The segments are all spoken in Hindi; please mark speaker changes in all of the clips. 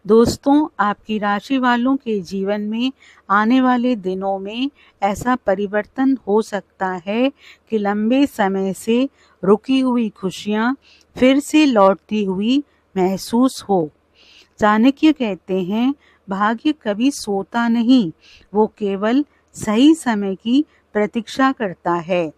Speaker 1: दोस्तों, आपकी राशि वालों के जीवन में आने वाले दिनों में ऐसा परिवर्तन हो सकता है कि लंबे समय से रुकी हुई खुशियां फिर से लौटती हुई महसूस हो। चाणक्य कहते हैं, भाग्य कभी सोता नहीं, वो केवल सही समय की प्रतीक्षा करता है।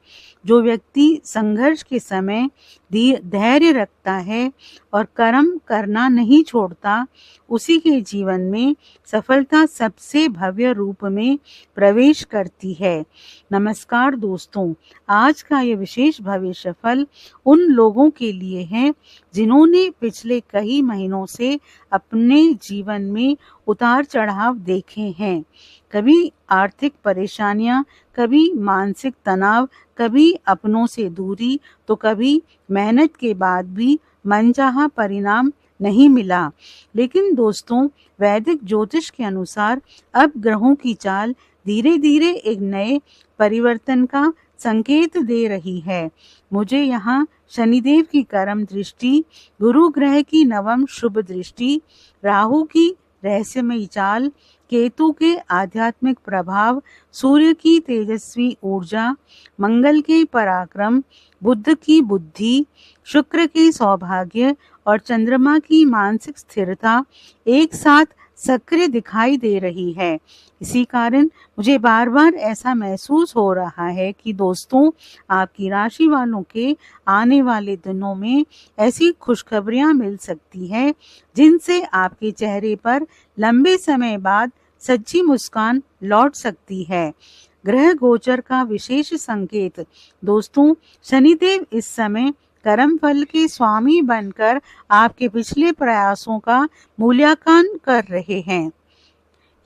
Speaker 1: जो व्यक्ति संघर्ष के समय धैर्य रखता है और कर्म करना नहीं छोड़ता, उसी के जीवन में सफलता सबसे भव्य रूप में प्रवेश करती है। नमस्कार दोस्तों, आज का ये विशेष भविष्य फल उन लोगों के लिए है जिन्होंने पिछले कई महीनों से अपने जीवन में उतार चढ़ाव देखे हैं। कभी आर्थिक परेशानियां, कभी मानसिक तनाव, कभी अपनों से दूरी, तो कभी मेहनत के बाद भी मनचाहा परिणाम नहीं मिला। लेकिन दोस्तों, वैदिक ज्योतिष के अनुसार अब ग्रहों की चाल धीरे धीरे एक नए परिवर्तन का संकेत दे रही है। मुझे यहाँ शनिदेव की कर्म दृष्टि, गुरु ग्रह की नवम शुभ दृष्टि, राहु की रहस्यमयी चाल, केतु के आध्यात्मिक प्रभाव, सूर्य की तेजस्वी ऊर्जा, मंगल के पराक्रम, बुध की बुद्धि, शुक्र के सौभाग्य और चंद्रमा की मानसिक स्थिरता एक साथ सक्रिय दिखाई दे रही है। इसी कारण मुझे बार बार ऐसा महसूस हो रहा है कि दोस्तों, आपकी राशि वालों के आने वाले दिनों में ऐसी खुशखबरियां मिल सकती है जिनसे आपके चेहरे पर लंबे समय बाद सच्ची मुस्कान लौट सकती है। ग्रह गोचर का विशेष संकेत। दोस्तों, शनिदेव इस समय कर्म फल के स्वामी बनकर आपके पिछले प्रयासों का मूल्यांकन कर रहे हैं।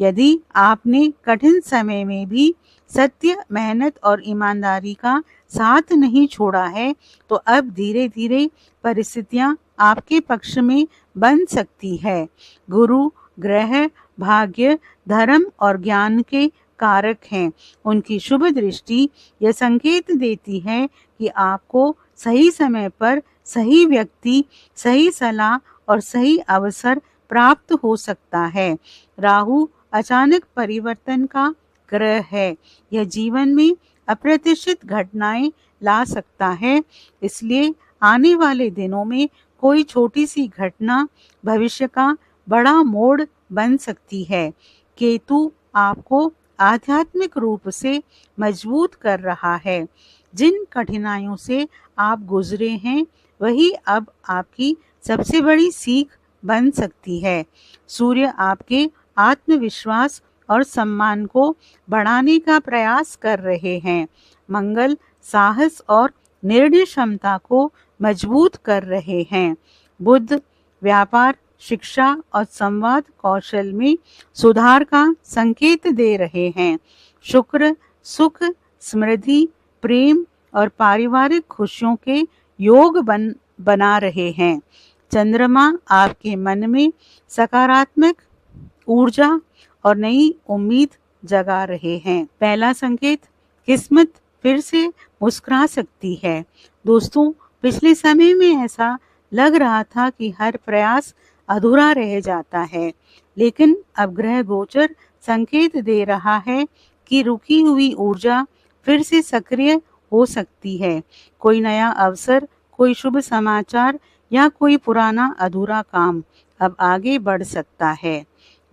Speaker 1: यदि आपने कठिन समय में भी सत्य, मेहनत और ईमानदारी का साथ नहीं छोड़ा है, तो अब धीरे धीरे परिस्थितियां आपके पक्ष में बन सकती है। गुरु ग्रह भाग्य, धर्म और ज्ञान के कारक हैं। उनकी शुभ दृष्टि यह संकेत देती है कि आपको सही समय पर सही व्यक्ति, सही सलाह और सही अवसर प्राप्त हो सकता है। राहु अचानक परिवर्तन का ग्रह है। यह जीवन में अप्रत्याशित घटनाएं ला सकता है। इसलिए आने वाले दिनों में कोई छोटी सी घटना भविष्य का बड़ा मोड़ बन सकती है। केतु आपको आध्यात्मिक रूप से मजबूत कर रहा है। जिन कठिनाइयों से आप गुजरे हैं, वही अब आपकी सबसे बड़ी सीख बन सकती है। सूर्य आपके आत्मविश्वास और सम्मान को बढ़ाने का प्रयास कर रहे हैं। मंगल साहस और निर्णय क्षमता को मजबूत कर रहे हैं। बुध व्यापार, शिक्षा और संवाद कौशल में सुधार का संकेत दे रहे हैं। शुक्र सुख, समृद्धि, प्रेम और पारिवारिक खुशियों के योग बना रहे हैं। चंद्रमा आपके मन में सकारात्मक ऊर्जा और नई उम्मीद जगा रहे हैं। पहला संकेत, किस्मत फिर से मुस्कुरा सकती है। दोस्तों, पिछले समय में ऐसा लग रहा था कि हर प्रयास अधूरा रह जाता है, लेकिन अब ग्रह गोचर संकेत दे रहा है कि रुकी हुई ऊर्जा फिर से सक्रिय हो सकती है। कोई नया अवसर, कोई शुभ समाचार या कोई पुराना अधूरा काम अब आगे बढ़ सकता है।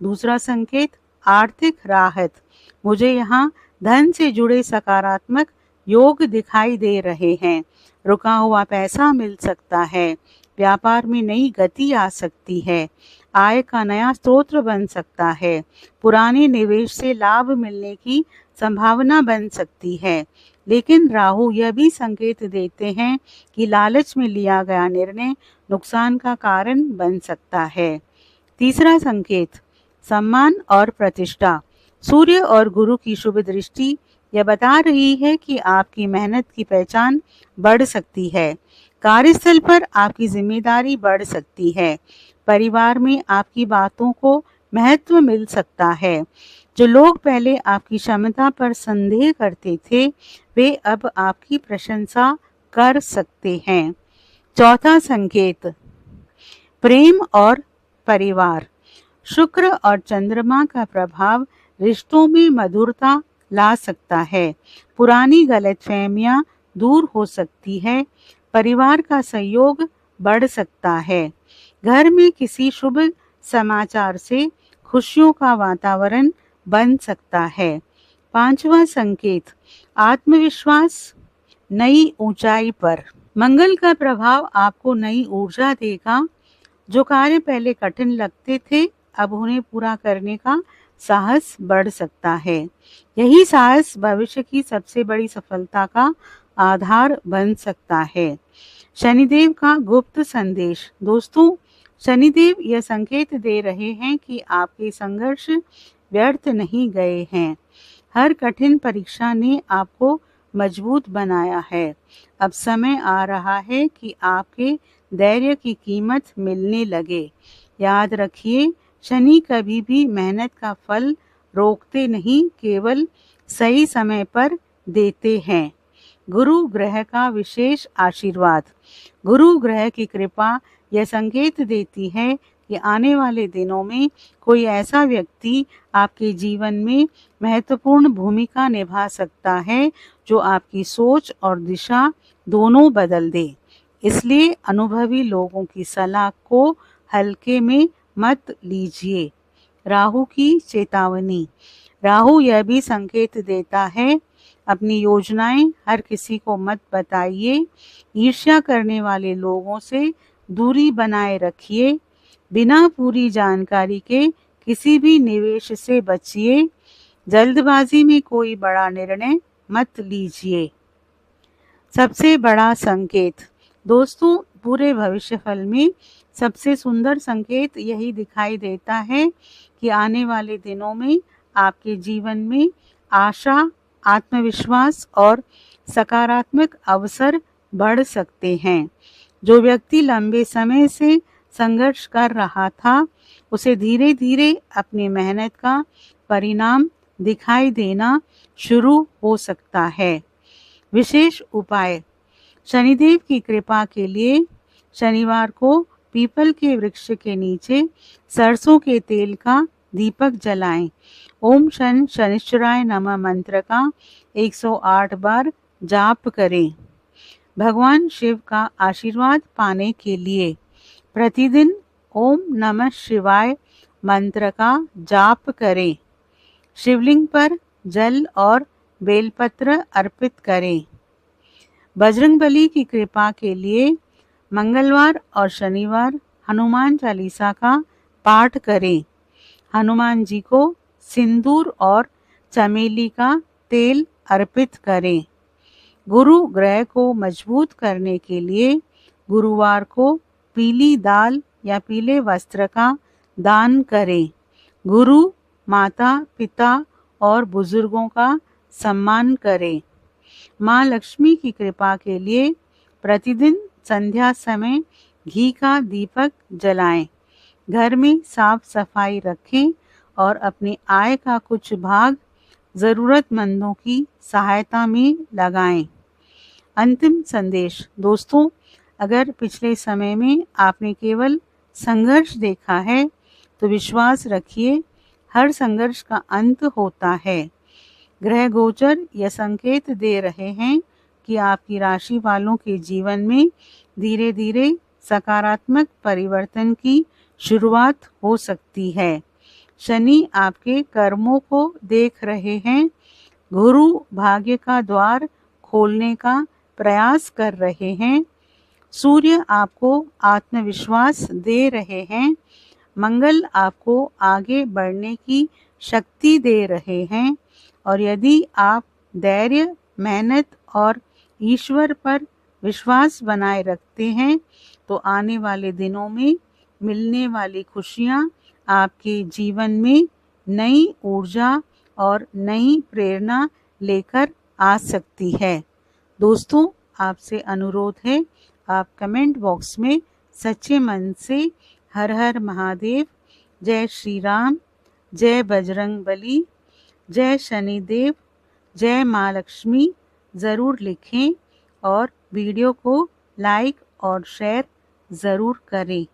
Speaker 1: दूसरा संकेत, आर्थिक राहत। मुझे यहाँ धन से जुड़े सकारात्मक योग दिखाई दे रहे हैं। रुका हुआ पैसा मिल सकता है। व्यापार में नई गति आ सकती है। आय का नया स्रोत बन सकता है। पुराने निवेश से लाभ मिलने की संभावना बन सकती है। लेकिन राहु यह भी संकेत देते हैं कि लालच में लिया गया निर्णय नुकसान का कारण बन सकता है। तीसरा संकेत, सम्मान और प्रतिष्ठा। सूर्य और गुरु की शुभ दृष्टि यह बता रही है कि आपकी मेहनत की पहचान बढ़ सकती है। कार्यस्थल पर आपकी जिम्मेदारी बढ़ सकती है। परिवार में आपकी बातों को महत्व मिल सकता है। जो लोग पहले आपकी क्षमता पर संदेह करते थे, वे अब आपकी प्रशंसा कर सकते हैं। चौथा संकेत, प्रेम और परिवार। शुक्र और चंद्रमा का प्रभाव रिश्तों में मधुरता ला सकता है। पुरानी गलतफहमियां दूर हो सकती है। परिवार का सहयोग बढ़ सकता है। घर में किसी शुभ समाचार से खुशियों का वातावरण बन सकता है। पांचवा संकेत, आत्मविश्वास नई ऊंचाई पर। मंगल का प्रभाव आपको नई ऊर्जा देगा। जो कार्य पहले कठिन लगते थे, अब उन्हें पूरा करने का साहस बढ़ सकता है। यही साहस भविष्य की सबसे बड़ी सफलता का आधार बन सकता है। शनिदेव का गुप्त संदेश। दोस्तों, शनिदेव यह संकेत दे रहे हैं कि आपके संघर्ष व्यर्थ नहीं गए हैं। हर कठिन परीक्षा ने आपको मजबूत बनाया है। अब समय आ रहा है कि आपके धैर्य की कीमत मिलने लगे। याद रखिए, शनि कभी भी मेहनत का फल रोकते नहीं, केवल सही समय पर देते हैं। गुरु ग्रह का विशेष आशीर्वाद। गुरु ग्रह की कृपा यह संकेत देती है कि आने वाले दिनों में कोई ऐसा व्यक्ति आपके जीवन में महत्वपूर्ण भूमिका निभा सकता है जो आपकी सोच और दिशा दोनों बदल दे। इसलिए अनुभवी लोगों की सलाह को हल्के में मत लीजिए। राहु की चेतावनी। राहु यह भी संकेत देता है, अपनी योजनाएं हर किसी को मत बताइए। ईर्ष्या करने वाले लोगों से दूरी बनाए रखिए। बिना पूरी जानकारी के किसी भी निवेश से बचिए। जल्दबाजी में कोई बड़ा निर्णय मत लीजिए। सबसे बड़ा संकेत। दोस्तों, पूरे भविष्यफल में सबसे सुंदर संकेत यही दिखाई देता है कि आने वाले दिनों में आपके जीवन में आशा, आत्मविश्वास और सकारात्मक अवसर बढ़ सकते हैं। जो व्यक्ति लंबे समय से संघर्ष कर रहा था, उसे धीरे धीरे अपनी मेहनत का परिणाम दिखाई देना शुरू हो सकता है। विशेष उपाय। शनिदेव की कृपा के लिए शनिवार को पीपल के वृक्ष के नीचे सरसों के तेल का दीपक जलाएं। ओम शन शनिश्चराय नमः मंत्र का 108 बार जाप करें। भगवान शिव का आशीर्वाद पाने के लिए प्रतिदिन ओम नमः शिवाय मंत्र का जाप करें। शिवलिंग पर जल और बेलपत्र अर्पित करें। बजरंगबली की कृपा के लिए मंगलवार और शनिवार हनुमान चालीसा का पाठ करें। हनुमान जी को सिंदूर और चमेली का तेल अर्पित करें। गुरु ग्रह को मजबूत करने के लिए गुरुवार को पीली दाल या पीले वस्त्र का दान करें। गुरु, माता, पिता और बुजुर्गों का सम्मान करें। माँ लक्ष्मी की कृपा के लिए प्रतिदिन संध्या समय घी का दीपक जलाएं। घर में साफ सफाई रखें और अपनी आय का कुछ भाग ज़रूरतमंदों की सहायता में लगाएं। अंतिम संदेश। दोस्तों, अगर पिछले समय में आपने केवल संघर्ष देखा है, तो विश्वास रखिए, हर संघर्ष का अंत होता है। ग्रह गोचर यह संकेत दे रहे हैं कि आपकी राशि वालों के जीवन में धीरे धीरे सकारात्मक परिवर्तन की शुरुआत हो सकती है। शनि आपके कर्मों को देख रहे हैं। गुरु भाग्य का द्वार खोलने का प्रयास कर रहे हैं। सूर्य आपको आत्मविश्वास दे रहे हैं। मंगल आपको आगे बढ़ने की शक्ति दे रहे हैं। और यदि आप धैर्य, मेहनत और ईश्वर पर विश्वास बनाए रखते हैं, तो आने वाले दिनों में मिलने वाली खुशियाँ आपके जीवन में नई ऊर्जा और नई प्रेरणा लेकर आ सकती है। दोस्तों, आपसे अनुरोध है, आप कमेंट बॉक्स में सच्चे मन से हर हर महादेव, जय श्री राम, जय बजरंग बली, जय शनिदेव, जय माँ लक्ष्मी ज़रूर लिखें और वीडियो को लाइक और शेयर ज़रूर करें।